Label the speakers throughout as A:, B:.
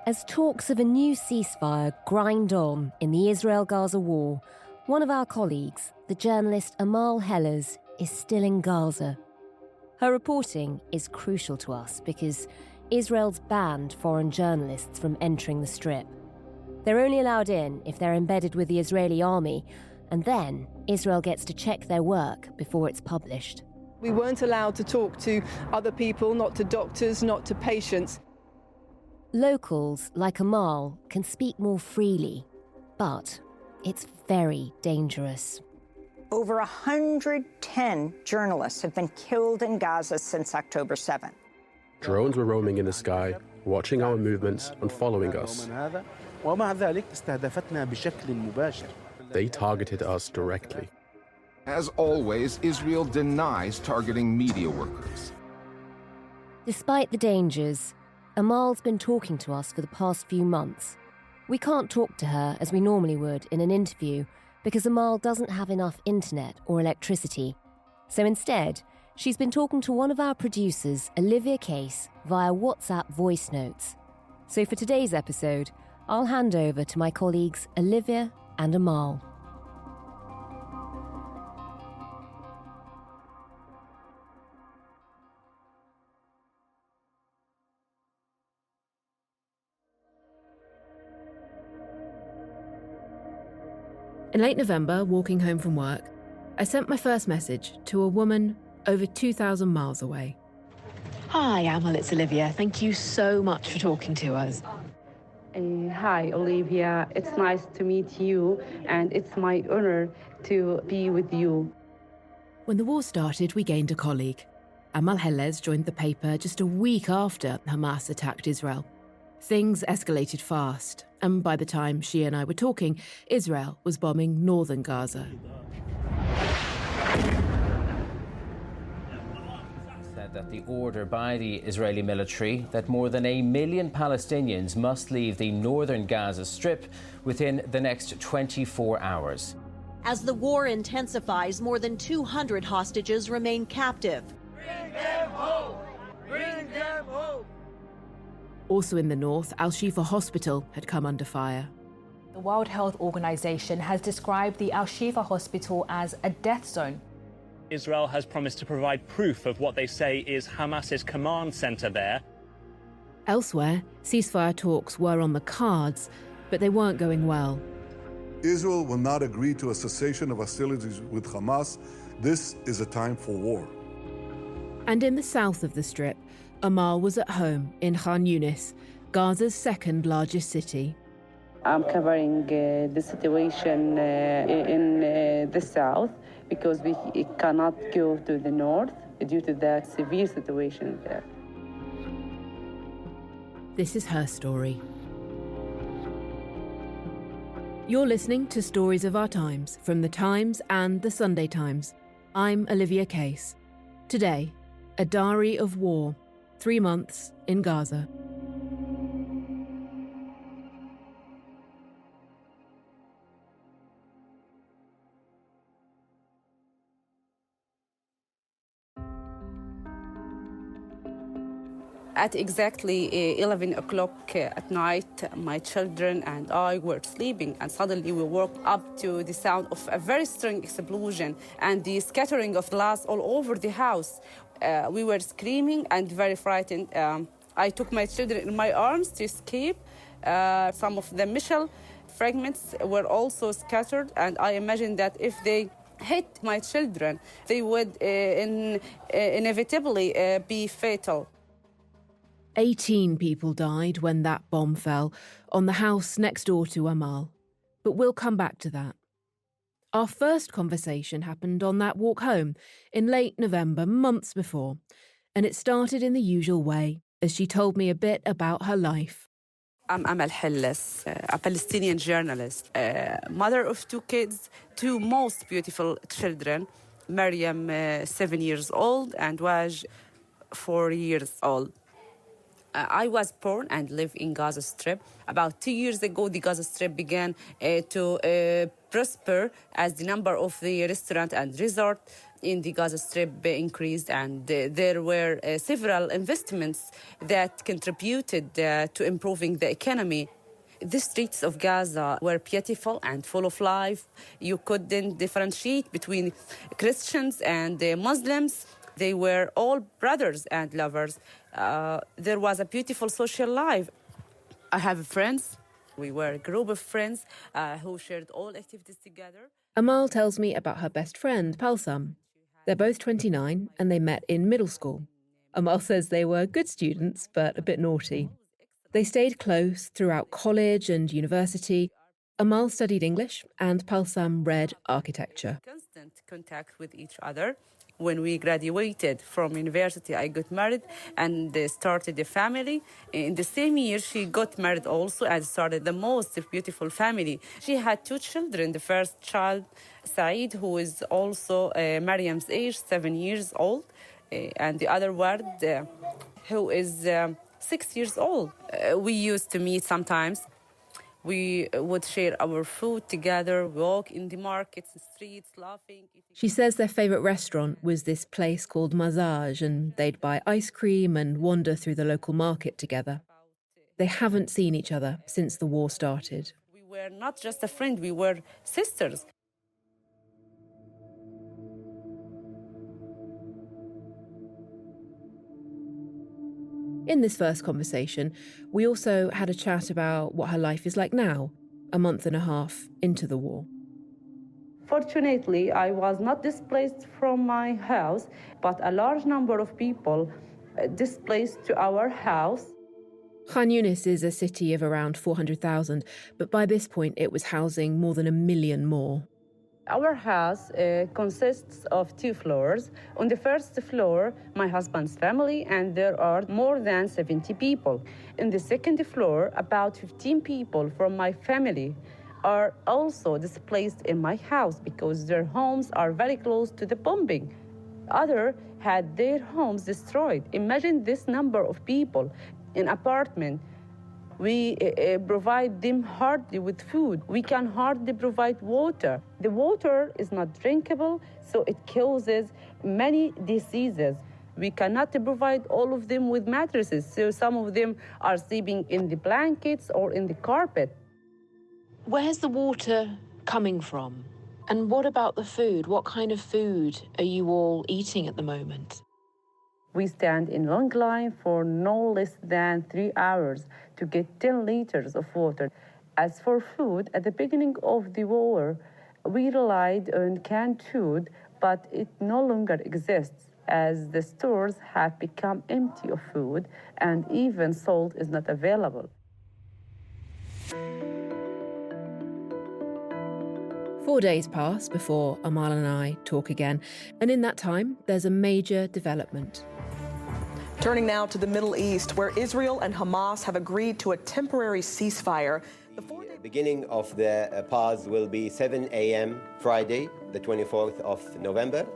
A: As talks of a new ceasefire grind on in the Israel-Gaza war, one of our colleagues, the journalist Amal Hellers, is still in Gaza. Her reporting is crucial to us because Israel's banned foreign journalists from entering the Strip. They're only allowed in if they're embedded with the Israeli army, and then Israel gets to check their work before it's published.
B: We weren't allowed to talk to other people, not to doctors, not to patients.
A: Locals, like Amal, can speak more freely, but it's very dangerous.
C: Over 110 journalists have been killed in Gaza since October 7th.
D: Drones were roaming in the sky, watching our movements and following us. They targeted us directly.
E: As always, Israel denies targeting media workers.
A: Despite the dangers, Amal's been talking to us for the past few months. We can't talk to her as we normally would in an interview because Amal doesn't have enough internet or electricity. So instead, she's been talking to one of our producers, Olivia Case, via WhatsApp voice notes. So for today's episode, I'll hand over to my colleagues Olivia and Amal.
F: In late November, walking home from work, I sent my first message to a woman over 2,000 miles away.
G: Hi, Amal, it's Olivia. Thank you so much for talking to us.
H: Hi, Olivia. It's nice to meet you, and it's my honor to be with you.
F: When the war started, we gained a colleague. Amal Hellers joined the paper just a week after Hamas attacked Israel. Things escalated fast, and by the time she and I were talking, Israel was bombing northern Gaza.
I: Said that the order by the Israeli military that more than 1 million Palestinians must leave the northern Gaza Strip within the next 24 hours.
J: As the war intensifies, more than 200 hostages remain captive.
K: Bring them home! Bring them home!
F: Also in the north, Al-Shifa Hospital had come under fire.
L: The World Health Organization has described the Al-Shifa Hospital as a death zone.
M: Israel has promised to provide proof of what they say is Hamas's command center there.
F: Elsewhere, ceasefire talks were on the cards, but they weren't going well.
N: Israel will not agree to a cessation of hostilities with Hamas. This is a time for war.
F: And in the south of the Strip, Amal was at home in Khan Yunis, Gaza's second largest city.
H: I'm covering the situation in the south because we cannot go to the north due to the severe situation there.
F: This is her story. You're listening to Stories of Our Times from The Times and The Sunday Times. I'm Olivia Case. Today, a diary of war, 3 months in Gaza.
H: At exactly 11 o'clock at night, my children and I were sleeping, and suddenly we woke up to the sound of a very strong explosion and the scattering of glass all over the house. We were screaming and very frightened. I took my children in my arms to escape. Some of the missile fragments were also scattered, and I imagined that if they hit my children, they would inevitably be fatal.
F: 18 people died when that bomb fell on the house next door to Amal. But we'll come back to that. Our first conversation happened on that walk home in late November, months before, and it started in the usual way, as she told me a bit about her life.
H: I'm Amal Hellers, a Palestinian journalist, mother of 2 kids, 2 most beautiful children, Maryam, 7 years old, and Waj, 4 years old. I was born and live in Gaza Strip. About 2 years ago, the Gaza Strip began to prosper as the number of the restaurant and resort in the Gaza Strip increased, and there were several investments that contributed to improving the economy. The streets of Gaza were beautiful and full of life. You couldn't differentiate between Christians and Muslims. They were all brothers and lovers. There was a beautiful social life. I have friends. We were a group of friends who shared all activities together.
F: Amal tells me about her best friend, Palsam. They're both 29 and they met in middle school. Amal says they were good students, but a bit naughty. They stayed close throughout college and university. Amal studied English and Palsam read architecture.
H: Constant contact with each other. When we graduated from university, I got married and started a family. In the same year, she got married also and started the most beautiful family. She had 2 children. The first child, Saeed, who is also Mariam's age, 7 years old, and the other one, who is 6 years old. We used to meet sometimes. We would share our food together, walk in the markets, the streets, laughing.
F: She says their favourite restaurant was this place called Mazaj, and they'd buy ice cream and wander through the local market together. They haven't seen each other since the war started.
H: We were not just a friend, we were sisters.
F: In this first conversation, we also had a chat about what her life is like now, a month and a half into the war.
H: Fortunately, I was not displaced from my house, but a large number of people displaced to our house.
F: Khan Yunis is a city of around 400,000, but by this point it was housing more than 1 million more.
H: Our house consists of 2 floors. On the first floor, my husband's family, and there are more than 70 people. In the second floor, about 15 people from my family are also displaced in my house because their homes are very close to the bombing. Others had their homes destroyed. Imagine this number of people in apartment. We provide them hardly with food. We can hardly provide water. The water is not drinkable, so it causes many diseases. We cannot provide all of them with mattresses, so some of them are sleeping in the blankets or in the carpet.
G: Where's the water coming from? And what about the food? What kind of food are you all eating at the moment?
H: We stand in long line for no less than 3 hours to get 10 liters of water. As for food, at the beginning of the war, we relied on canned food, but it no longer exists as the stores have become empty of food and even salt is not available.
F: 4 days pass before Amal and I talk again, and in that time, there's a major development.
O: Turning now to the Middle East, where Israel and Hamas have agreed to a temporary ceasefire.
P: The beginning of the pause will be 7 a.m. Friday, the 24th of November,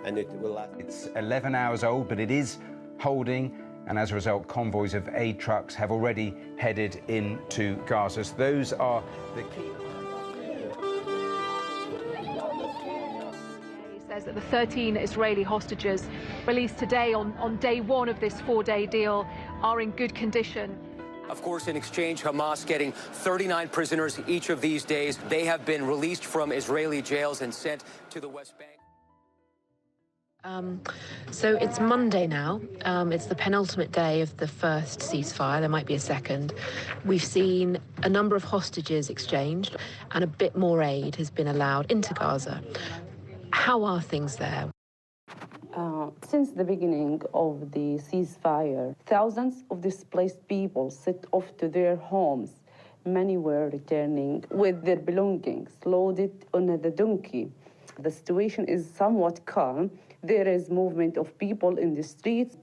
P: and it will last.
Q: It's 11 hours old, but it is holding, and as a result, convoys of aid trucks have already headed into Gaza. So those are the key.
L: Says that the 13 Israeli hostages released today on day 1 of this 4-day deal are in good condition.
R: Of course, in exchange, Hamas getting 39 prisoners each of these days. They have been released from Israeli jails and sent to the West Bank.
G: So it's Monday now. It's the penultimate day of the first ceasefire. There might be a second. We've seen a number of hostages exchanged and a bit more aid has been allowed into Gaza. How are things there?
H: Since the beginning of the ceasefire, thousands of displaced people set off to their homes. Many were returning with their belongings loaded on the donkey. The situation is somewhat calm. There is movement of people in the streets.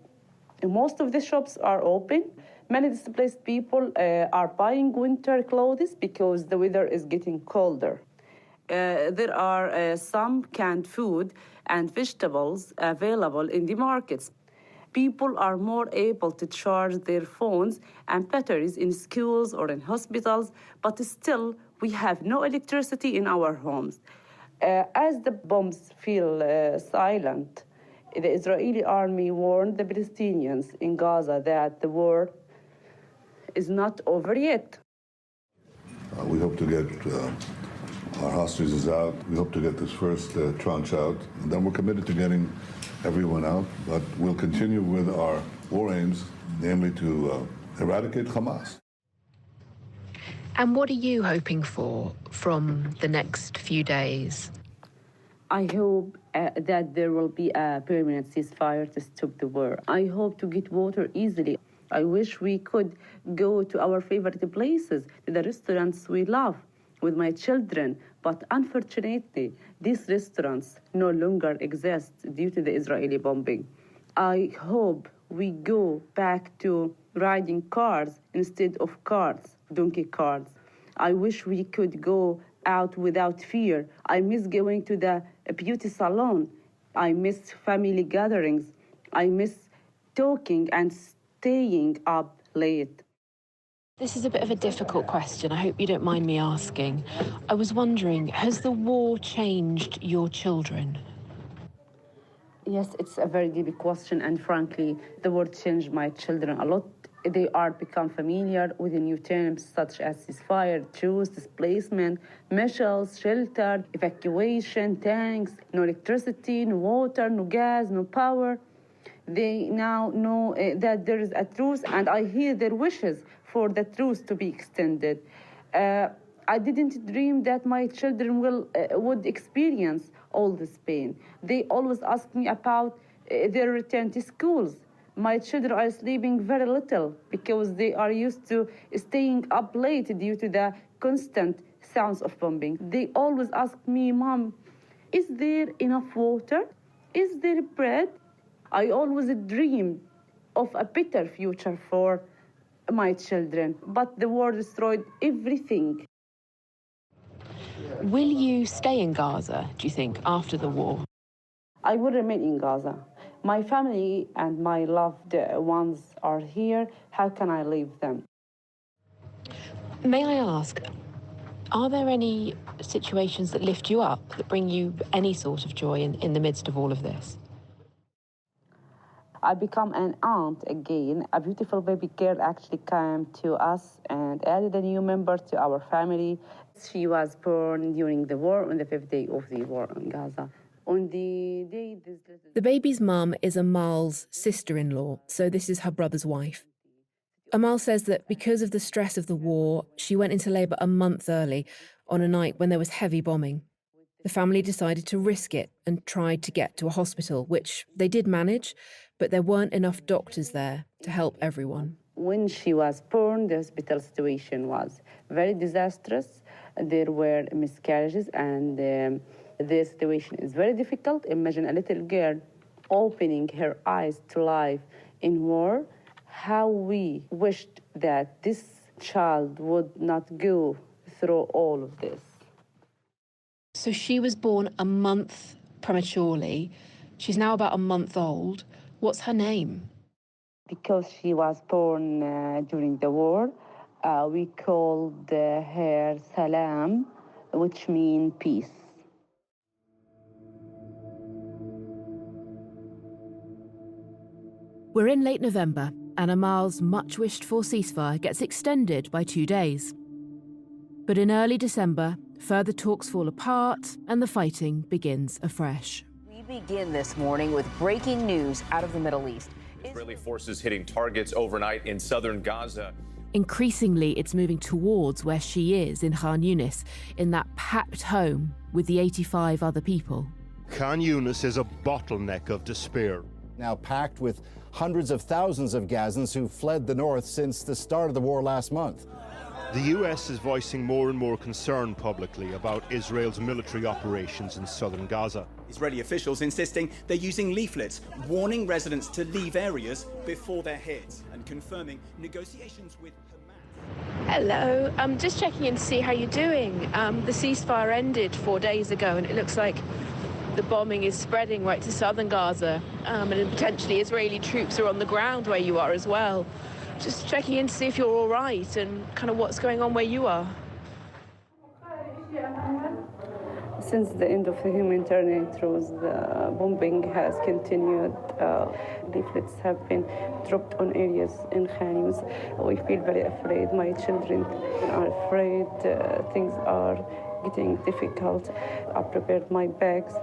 H: Most of the shops are open. Many displaced people are buying winter clothes because the weather is getting colder. There are some canned food and vegetables available in the markets. People are more able to charge their phones and batteries in schools or in hospitals, but still we have no electricity in our homes. As the bombs feel silent, the Israeli army warned the Palestinians in Gaza that the war is not over yet.
N: We hope to get our hostages out. We hope to get this first tranche out. And then we're committed to getting everyone out. But we'll continue with our war aims, namely to eradicate Hamas.
G: And what are you hoping for from the next few days?
H: I hope that there will be a permanent ceasefire to stop the war. I hope to get water easily. I wish we could go to our favorite places, to the restaurants we love with my children. But unfortunately, these restaurants no longer exist due to the Israeli bombing. I hope we go back to riding cars instead of carts, donkey carts. I wish we could go out without fear. I miss going to the beauty salon. I miss family gatherings. I miss talking and staying up late.
G: This is a bit of a difficult question. I hope you don't mind me asking. I was wondering, has the war changed your children?
H: Yes, it's a very deep question, and frankly, the war changed my children a lot. They are become familiar with the new terms such as ceasefire, truce, displacement, missiles, shelter, evacuation, tanks, no electricity, no water, no gas, no power. They now know that there is a truce, and I hear their wishes for the truce to be extended. I didn't dream that my children would experience all this pain. They always ask me about their return to schools. My children are sleeping very little because they are used to staying up late due to the constant sounds of bombing. They always ask me, Mom, is there enough water? Is there bread? I always dream of a better future for my children, but the war destroyed everything.
G: Will you stay in Gaza, do you think, after the war?
H: I will remain in Gaza. My family and my loved ones are here. How can I leave them?
G: May I ask, are there any situations that lift you up, that bring you any sort of joy in the midst of all of this?
H: I become an aunt again. A beautiful baby girl actually came to us and added a new member to our family. She was born during the war, on the 5th day of the war in Gaza. On the day
F: The baby's mum is Amal's sister-in-law, so this is her brother's wife. Amal says that because of the stress of the war, she went into labour a month early, on a night when there was heavy bombing. The family decided to risk it and tried to get to a hospital, which they did manage, but there weren't enough doctors there to help everyone.
H: When she was born, the hospital situation was very disastrous. There were miscarriages, and the situation is very difficult. Imagine a little girl opening her eyes to life in war. How we wished that this child would not go through all of this.
G: So she was born a month prematurely. She's now about a month old. What's her name?
H: Because she was born during the war, we called her Salam, which means peace.
F: We're in late November, and Amal's much-wished-for ceasefire gets extended by 2 days. But in early December, further talks fall apart, and the fighting begins afresh.
S: We begin this morning with breaking news out of the Middle East.
T: Israeli forces hitting targets overnight in southern Gaza.
F: Increasingly, it's moving towards where she is in Khan Yunis, in that packed home with the 85 other people.
U: Khan Yunis is a bottleneck of despair.
V: Now packed with hundreds of thousands of Gazans who fled the north since the start of the war last month.
U: The US is voicing more and more concern publicly about Israel's military operations in southern Gaza.
W: Israeli officials insisting they're using leaflets warning residents to leave areas before they're hit and confirming negotiations with Hamas.
G: Hello, I'm just checking in to see how you're doing. The ceasefire ended 4 days ago, and it looks like the bombing is spreading right to southern Gaza, and potentially Israeli troops are on the ground where you are as well. Just checking in to see if you're all right and kind of what's going on where you are.
H: Since the end of the humanitarian truce, the bombing has continued. Leaflets have been dropped on areas in Khan Younis. We feel very afraid. My children are afraid. Things are getting difficult. I prepared my bags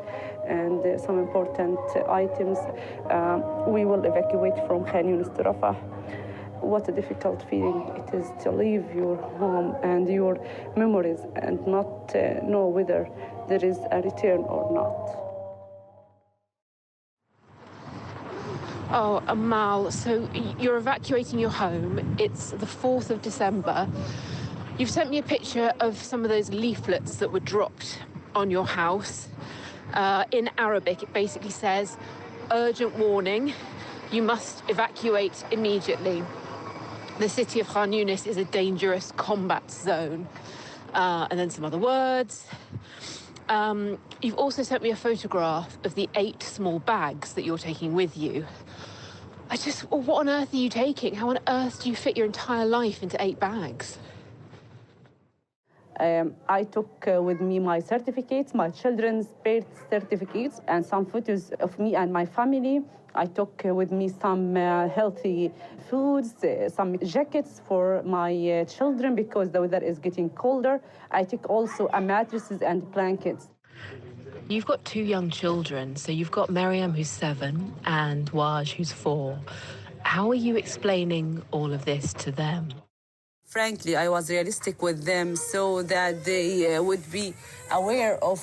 H: and some important items. We will evacuate from Khan Younis to Rafah. What a difficult feeling it is to leave your home and your memories and not know whether there is a return or not.
G: Oh, Amal, so you're evacuating your home. It's the 4th of December. You've sent me a picture of some of those leaflets that were dropped on your house. In Arabic, it basically says, urgent warning, you must evacuate immediately. The city of Khan Younis is a dangerous combat zone. And then some other words. You've also sent me a photograph of the 8 small bags that you're taking with you. What on earth are you taking? How on earth do you fit your entire life into 8 bags?
H: I took with me my certificates, my children's birth certificates, and some photos of me and my family. I took with me some healthy foods, some jackets for my children because the weather is getting colder. I took also mattresses and blankets.
G: You've got 2 young children, so you've got Miriam, who's 7, and Waj, who's 4. How are you explaining all of this to them?
H: Frankly, I was realistic with them so that they would be aware of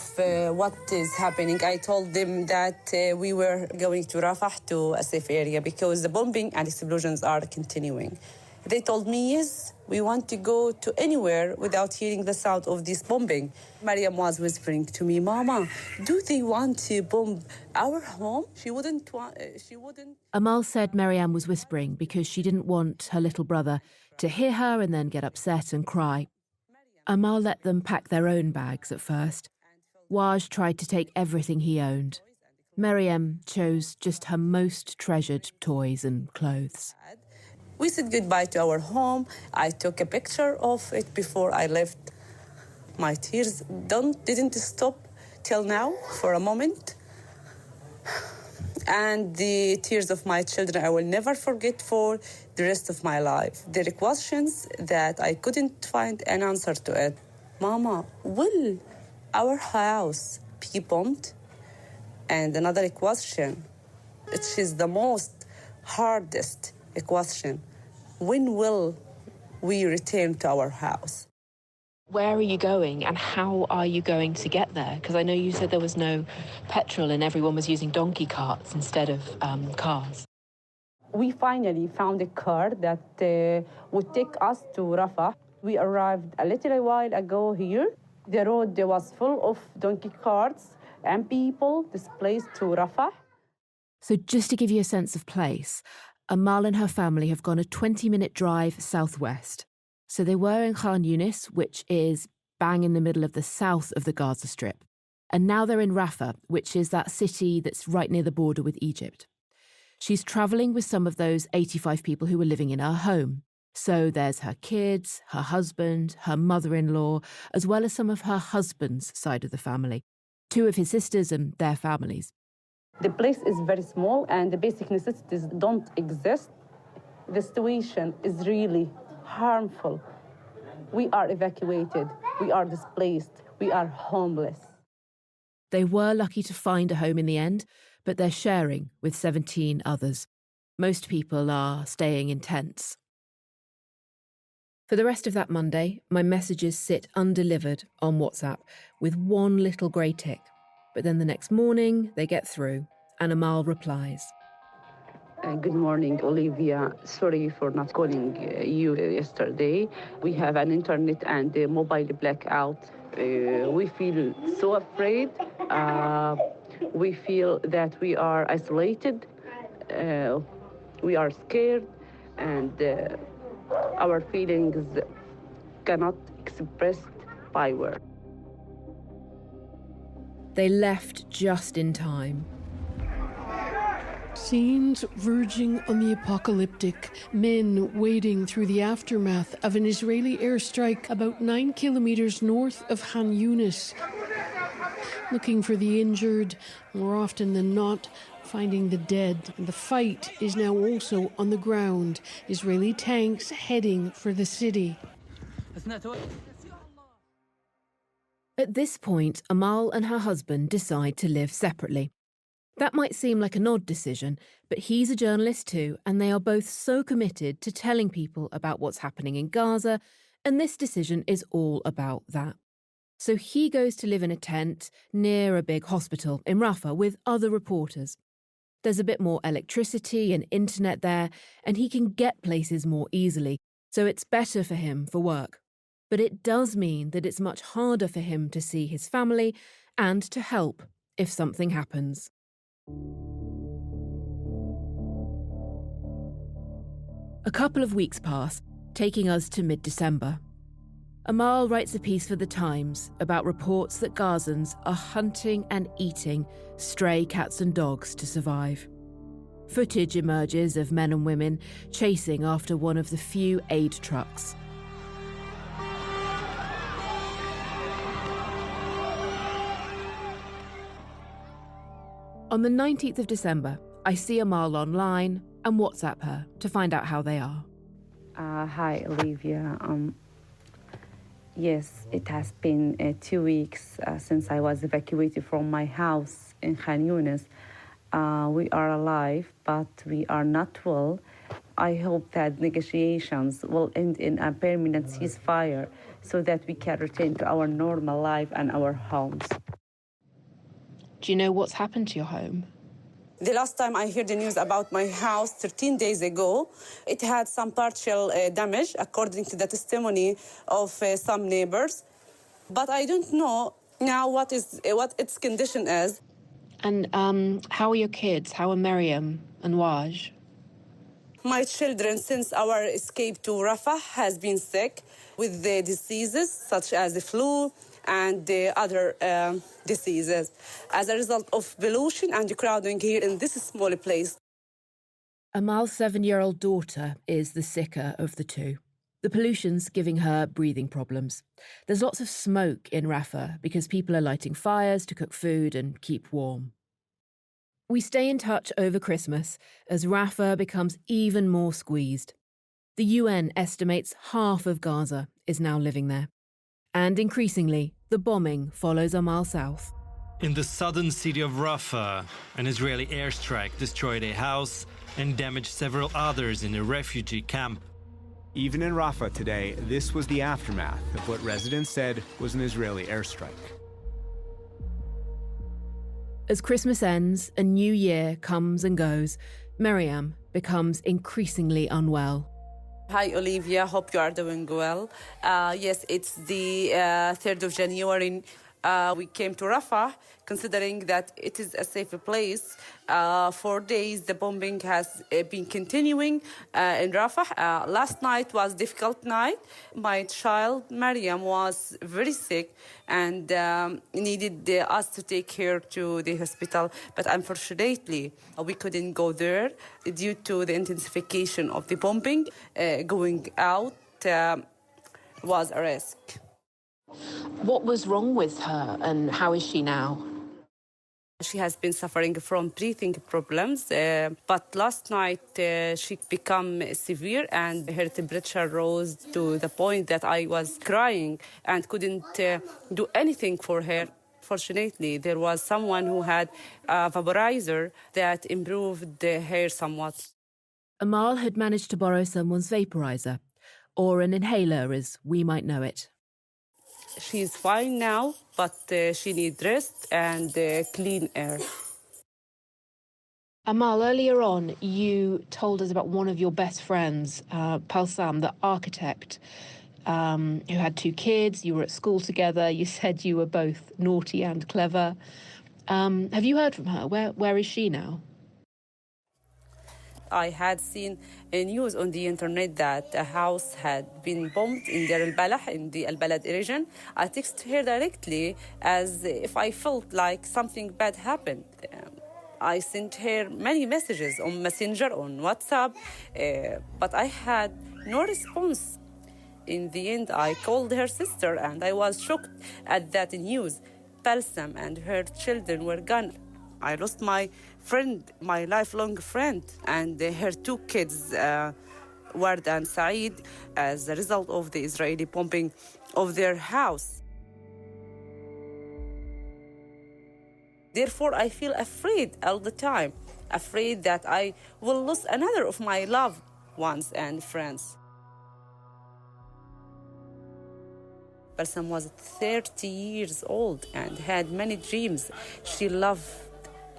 H: what is happening. I told them that we were going to Rafah, to a safe area, because the bombing and explosions are continuing. They told me, yes, we want to go to anywhere without hearing the sound of this bombing. Mariam was whispering to me, Mama, do they want to bomb our home? She wouldn't.
F: Amal said Miriam was whispering because she didn't want her little brother to hear her and then get upset and cry. Amal let them pack their own bags at first. Waj tried to take everything he owned. Miriam chose just her most treasured toys and clothes.
H: We said goodbye to our home. I took a picture of it before I left. My tears didn't stop till now for a moment. And the tears of my children I will never forget for the rest of my life. There are questions that I couldn't find an answer to it. Mama, will our house be bombed? And another question, which is the most hardest question. When will we return to our house?
G: Where are you going and how are you going to get there? Because I know you said there was no petrol and everyone was using donkey carts instead of cars.
H: We finally found a car that would take us to Rafah. We arrived a little while ago here. The road was full of donkey carts and people displaced to Rafah.
F: So just to give you a sense of place, Amal and her family have gone a 20-minute drive southwest. So they were in Khan Younis, which is bang in the middle of the south of the Gaza Strip. And now they're in Rafah, which is that city that's right near the border with Egypt. She's travelling with some of those 85 people who were living in her home. So there's her kids, her husband, her mother-in-law, as well as some of her husband's side of the family, 2 of his sisters and their families.
H: The place is very small and the basic necessities don't exist. The situation is really harmful. We are evacuated. We are displaced. We are homeless.
F: They were lucky to find a home in the end, but they're sharing with 17 others. Most people are staying in tents. For the rest of that Monday, my messages sit undelivered on WhatsApp with one little grey tick. But then the next morning, they get through, and Amal replies.
H: Good morning, Olivia. Sorry for not calling you yesterday. We have an internet and a mobile blackout. We feel so afraid. We feel that we are isolated. We are scared, and our feelings cannot express by words.
F: They left just in time.
B: Scenes verging on the apocalyptic, men wading through the aftermath of an Israeli airstrike about 9 kilometers north of Khan Yunis, looking for the injured, more often than not, finding the dead. And the fight is now also on the ground. Israeli tanks heading for the city.
F: At this point, Amal and her husband decide to live separately. That might seem like an odd decision, but he's a journalist too, and they are both so committed to telling people about what's happening in Gaza, and this decision is all about that. So he goes to live in a tent near a big hospital in Rafah with other reporters. There's a bit more electricity and internet there, and he can get places more easily, so it's better for him for work. But it does mean that it's much harder for him to see his family and to help if something happens. A couple of weeks pass, taking us to mid-December. Amal writes a piece for The Times about reports that Gazans are hunting and eating stray cats and dogs to survive. Footage emerges of men and women chasing after one of the few aid trucks. On the 19th of December, I see Amal online and WhatsApp her to find out how they are.
H: Hi, Olivia. Yes, it has been 2 weeks since I was evacuated from my house in Khan Yunis. We are alive, but we are not well. I hope that negotiations will end in a permanent ceasefire so that we can return to our normal life and our homes.
G: Do you know what's happened to your home?
H: The last time I heard the news about my house 13 days ago, it had some partial damage, according to the testimony of some neighbors. But I don't know now what its condition is.
G: And how are your kids? How are Miriam and Waj?
H: My children, since our escape to Rafah, has been sick with the diseases such as the flu and the other diseases as a result of pollution and the crowding here in this small place.
F: Amal's 7-year-old daughter is the sicker of the two. The pollution's giving her breathing problems. There's lots of smoke in Rafah because people are lighting fires to cook food and keep warm. We stay in touch over Christmas as Rafah becomes even more squeezed. The UN estimates half of Gaza is now living there. And increasingly, the bombing follows Amal south.
C: In the southern city of Rafah, an Israeli airstrike destroyed a house and damaged several others in a refugee camp.
D: Even in Rafah today, this was the aftermath of what residents said was an Israeli airstrike.
F: As Christmas ends, a new year comes and goes. Miriam becomes increasingly unwell.
H: Hi, Olivia. Hope you are doing well. Yes, it's the 3rd of January. We came to Rafah, considering that it is a safe place. 4 days, the bombing has been continuing in Rafah. Last night was a difficult night. My child, Mariam, was very sick and needed us to take her to the hospital. But unfortunately, we couldn't go there due to the intensification of the bombing. Going out was a risk.
G: What was wrong with her and how is she now?
H: She has been suffering from breathing problems, but last night she became severe and her temperature rose to the point that I was crying and couldn't do anything for her. Fortunately, there was someone who had a vaporizer that improved her somewhat.
F: Amal had managed to borrow someone's vaporizer, or an inhaler as we might know it.
H: She's fine now, but she needs rest and clean air.
G: Amal, earlier on, you told us about one of your best friends, Palsam, the architect, who had 2 kids. You were at school together. You said you were both naughty and clever. Have you heard from her? Where is she now?
H: I had seen a news on the internet that a house had been bombed in Deir al-Balah, in the Al-Balad region. I texted her directly as if I felt like something bad happened. I sent her many messages on Messenger, on WhatsApp, but I had no response. In the end, I called her sister, and I was shocked at that news. Balsam and her children were gone. I lost my friend, my lifelong friend, and her two kids, Ward and Saeed, as a result of the Israeli bombing of their house. Therefore, I feel afraid all the time, afraid that I will lose another of my loved ones and friends. Balsam was 30 years old and had many dreams. She loved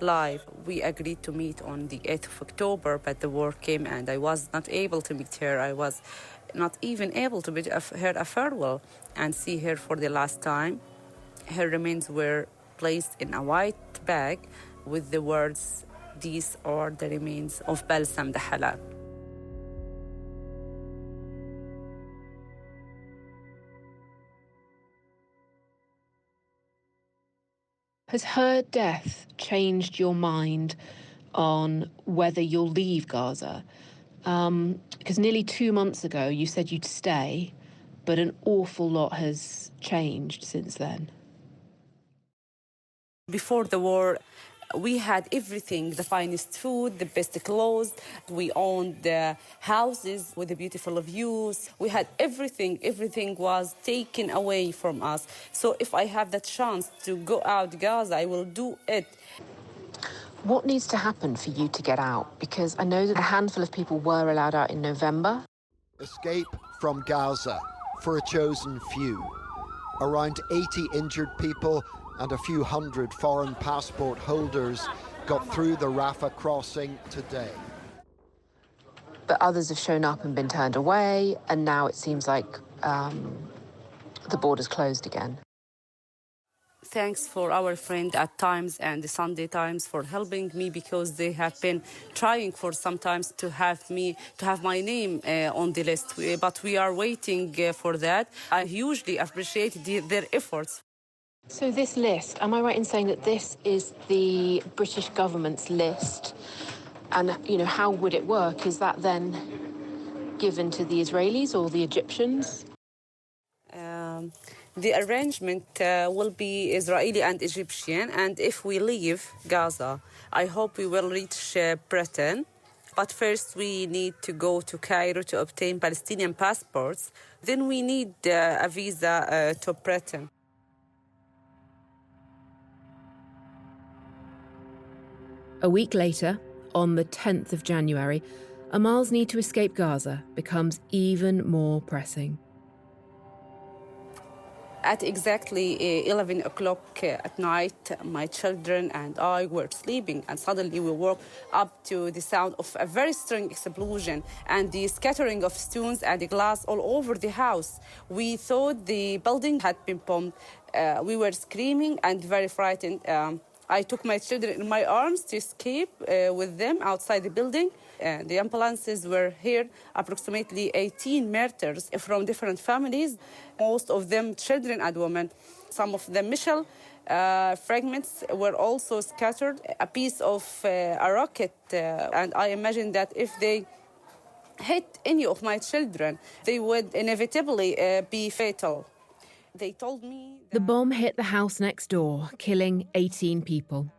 H: life. We agreed to meet on the 8th of October, but the war came and I was not able to meet her. I was not even able to bid her a farewell and see her for the last time. Her remains were placed in a white bag with the words, "These are the remains of Balsam the Halal."
G: Has her death changed your mind on whether you'll leave Gaza? Because nearly 2 months ago you said you'd stay, but an awful lot has changed since then.
H: Before the war, we had everything, the finest food, the best clothes. We owned houses with the beautiful views. We had everything. Everything was taken away from us. So if I have the chance to go out Gaza, I will do it.
G: What needs to happen for you to get out? Because I know that a handful of people were allowed out in November.
A: Escape from Gaza for a chosen few. Around 80 injured people and a few hundred foreign passport holders got through the Rafah crossing today.
G: But others have shown up and been turned away, and now it seems like the border's closed again.
H: Thanks for our friend at Times and the Sunday Times for helping me, because they have been trying for some time to have my name on the list. But we are waiting for that. I hugely appreciate their efforts.
G: So this list, am I right in saying that this is the British government's list? And, how would it work? Is that then given to the Israelis or the Egyptians?
H: The arrangement will be Israeli and Egyptian, and if we leave Gaza, I hope we will reach Britain. But first we need to go to Cairo to obtain Palestinian passports. Then we need a visa to Britain.
F: A week later, on the 10th of January, Amal's need to escape Gaza becomes even more pressing.
H: At exactly 11 o'clock at night, my children and I were sleeping, and suddenly we woke up to the sound of a very strong explosion and the scattering of stones and glass all over the house. We thought the building had been bombed. We were screaming and very frightened. I took my children in my arms to escape with them outside the building. The ambulances were here, approximately 18 martyrs from different families, most of them children and women. Some of the missile fragments were also scattered, a piece of a rocket, and I imagine that if they hit any of my children, they would inevitably be fatal. They told me
F: The bomb hit the house next door, killing 18 people.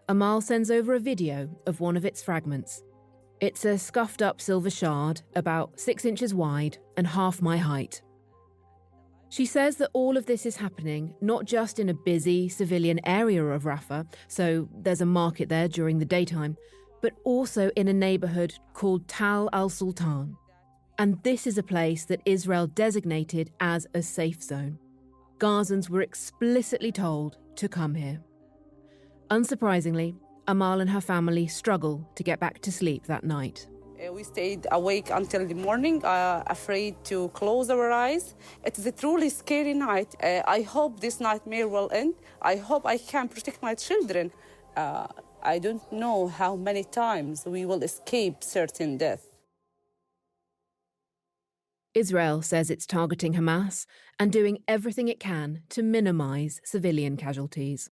F: Amal sends over a video of one of its fragments. It's a scuffed-up silver shard, about 6 inches wide and half my height. She says that all of this is happening not just in a busy civilian area of Rafah, so there's a market there during the daytime, but also in a neighbourhood called Tal al-Sultan. And this is a place that Israel designated as a safe zone. Gazans were explicitly told to come here. Unsurprisingly, Amal and her family struggle to get back to sleep that night.
H: We stayed awake until the morning, afraid to close our eyes. It is a truly scary night. I hope this nightmare will end. I hope I can protect my children. I don't know how many times we will escape certain death.
F: Israel says it's targeting Hamas and doing everything it can to minimize civilian casualties.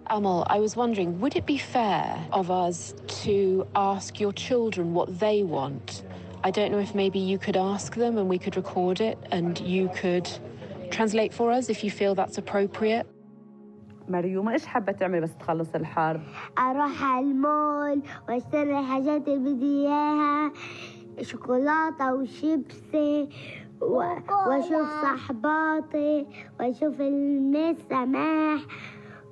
G: Amal, I was wondering, would it be fair of us to ask your children what they want? I don't know if maybe you could ask them and we could record it and you could translate for us if you feel that's appropriate.
H: مريوم ايش حابة تعمل بس تخلص الحرب؟
E: اروح على المول واشتري الحاجات اللي بدي اياها، شوكولاتة وشيبسي واشوف صحباتي واشوف المس سماح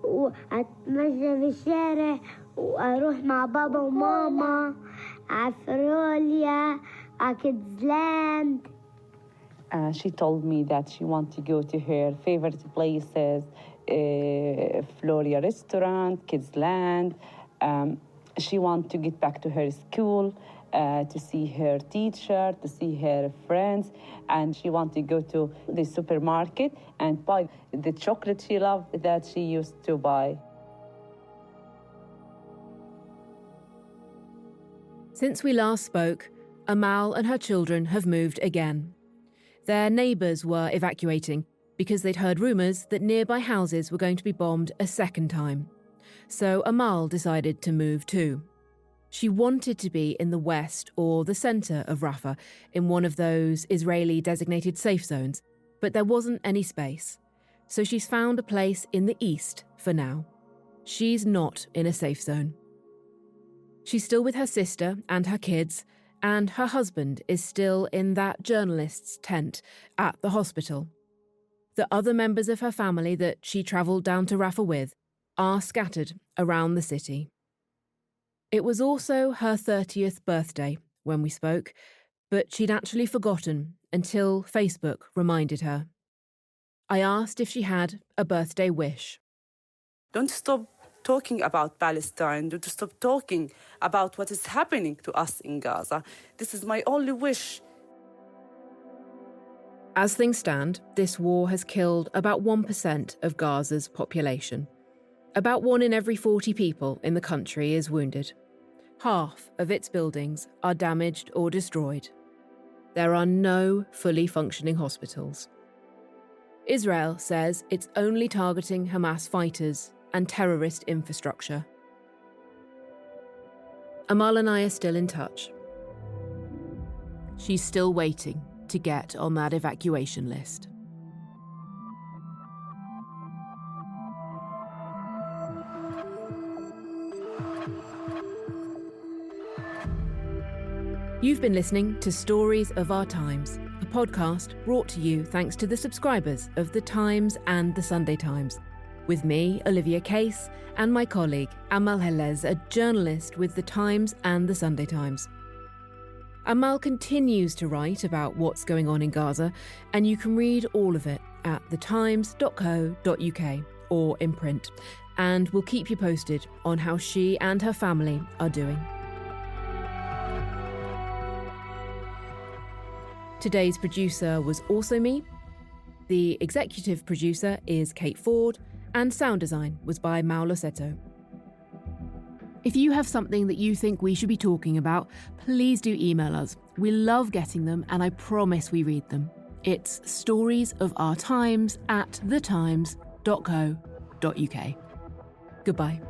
E: واتمشى في الشارع واروح مع بابا وماما على فروليا على كيدزلاند.
H: She told me that she wants to go to her favorite places, Floria restaurant, Kidsland. She wants to get back to her school, to see her teacher, to see her friends, and she wants to go to the supermarket and buy the chocolate she loved that she used to buy.
F: Since we last spoke, Amal and her children have moved again. Their neighbours were evacuating because they'd heard rumours that nearby houses were going to be bombed a second time. So Amal decided to move too. She wanted to be in the west or the centre of Rafah, in one of those Israeli-designated safe zones, but there wasn't any space. So she's found a place in the east for now. She's not in a safe zone. She's still with her sister and her kids, and her husband is still in that journalist's tent at the hospital. The other members of her family that she travelled down to Rafah with are scattered around the city. It was also her 30th birthday when we spoke, but she'd actually forgotten until Facebook reminded her. I asked if she had a birthday wish.
H: Don't stop talking about Palestine. Don't stop talking about what is happening to us in Gaza. This is my only wish.
F: As things stand, this war has killed about 1% of Gaza's population. About 1 in every 40 people in the country is wounded. Half of its buildings are damaged or destroyed. There are no fully functioning hospitals. Israel says it's only targeting Hamas fighters and terrorist infrastructure. Amal and I are still in touch. She's still waiting to get on that evacuation list. You've been listening to Stories of Our Times, a podcast brought to you thanks to the subscribers of The Times and The Sunday Times, with me, Olivia Case, and my colleague, Amal Helez, a journalist with The Times and The Sunday Times. Amal continues to write about what's going on in Gaza, and you can read all of it at thetimes.co.uk or in print, and we'll keep you posted on how she and her family are doing. Today's producer was also me. The executive producer is Kate Ford, and sound design was by Mauro Seto. If you have something that you think we should be talking about, please do email us. We love getting them, and I promise we read them. It's storiesofourtimes@thetimes.co.uk. Goodbye.